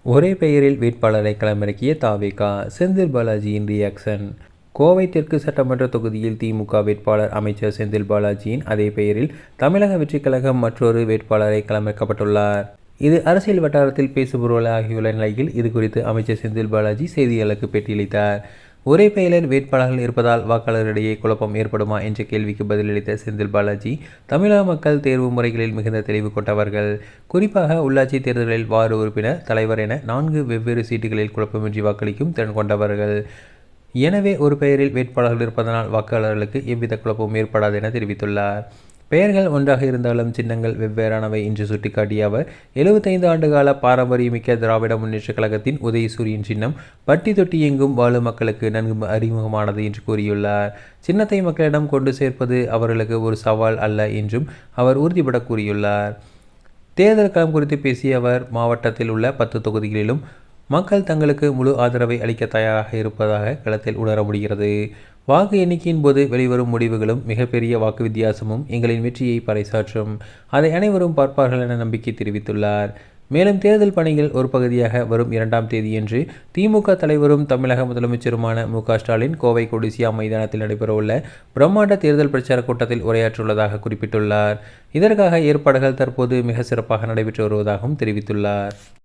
ஒரே பெயரில் வேட்பாளரை களமிறக்கிய தாவேக. செந்தில் பாலாஜியின் ரியாக்ஷன். கோவை தெற்கு சட்டமன்ற தொகுதியில் திமுக வேட்பாளர் அமைச்சர் செந்தில் பாலாஜியின் அதே பெயரில் தமிழக வெற்றிக் கழகம் மற்றொரு வேட்பாளரை களமிறக்கப்பட்டுள்ளார். இது அரசியல் வட்டாரத்தில் பேசுபொருளாகியுள்ள நிலையில் இது குறித்து அமைச்சர் செந்தில் பாலாஜி செய்தியாளருக்கு பேட்டியளித்தார். ஒரே பெயரில் வேட்பாளர்கள் இருப்பதால் வாக்காளர்களிடையே குழப்பம் ஏற்படுமா என்ற கேள்விக்கு பதிலளித்த செந்தில் பாலாஜி, தமிழக மக்கள் தேர்வு முறைகளில் மிகுந்த தெளிவு கொண்டவர்கள். குறிப்பாக உள்ளாட்சி தேர்தலில் வார்டு உறுப்பினர், தலைவர் என 4 வெவ்வேறு சீட்டுகளில் குழப்பமின்றி வாக்களிக்கும் திறன் கொண்டவர்கள். எனவே ஒரு பெயரில் வேட்பாளர்கள் இருப்பதனால் வாக்காளர்களுக்கு எவ்வித குழப்பமும் ஏற்படாது என தெரிவித்துள்ளார். பெயர்கள் ஒன்றாக இருந்தாலும் சின்னங்கள் வெவ்வேறானவை என்று சுட்டிக்காட்டிய அவர், 75 ஆண்டுகால பாரம்பரியமிக்க திராவிட முன்னேற்ற கழகத்தின் உதயசூரியன் சின்னம் பட்டி தொட்டி எங்கும் வாழும் மக்களுக்கு நன்கு அறிமுகமானது என்று கூறியுள்ளார். சின்னத்தை மக்களிடம் கொண்டு சேர்ப்பது அவர்களுக்கு ஒரு சவால் அல்ல என்றும் அவர் உறுதிபட கூறியுள்ளார். தேர்தல் களம் குறித்து பேசிய அவர், மாவட்டத்தில் உள்ள 10 தொகுதிகளிலும் மக்கள் தங்களுக்கு முழு ஆதரவை அளிக்க தயாராக இருப்பதாக களத்தில் உணர முடிகிறது. வாக்கு எண்ணிக்கையின் போது வெளிவரும் முடிவுகளும் மிகப்பெரிய வாக்கு வித்தியாசமும் எங்களின் வெற்றியை பறைசாற்றும். அதை அனைவரும் பார்ப்பார்கள் என நம்பிக்கை தெரிவித்துள்ளார். மேலும் தேர்தல் பணிகள் ஒரு பகுதியாக வரும் 2ஆம் தேதியன்று திமுக தலைவரும் தமிழக முதலமைச்சருமான மு.க.ஸ்டாலின் கோவை கொடிசியா மைதானத்தில் நடைபெறவுள்ள பிரம்மாண்ட தேர்தல் பிரச்சார கூட்டத்தில் உரையாற்றுள்ளதாக குறிப்பிட்டுள்ளார். இதற்காக ஏற்பாடுகள் தற்போது மிக சிறப்பாக நடைபெற்று வருவதாகவும் தெரிவித்துள்ளார்.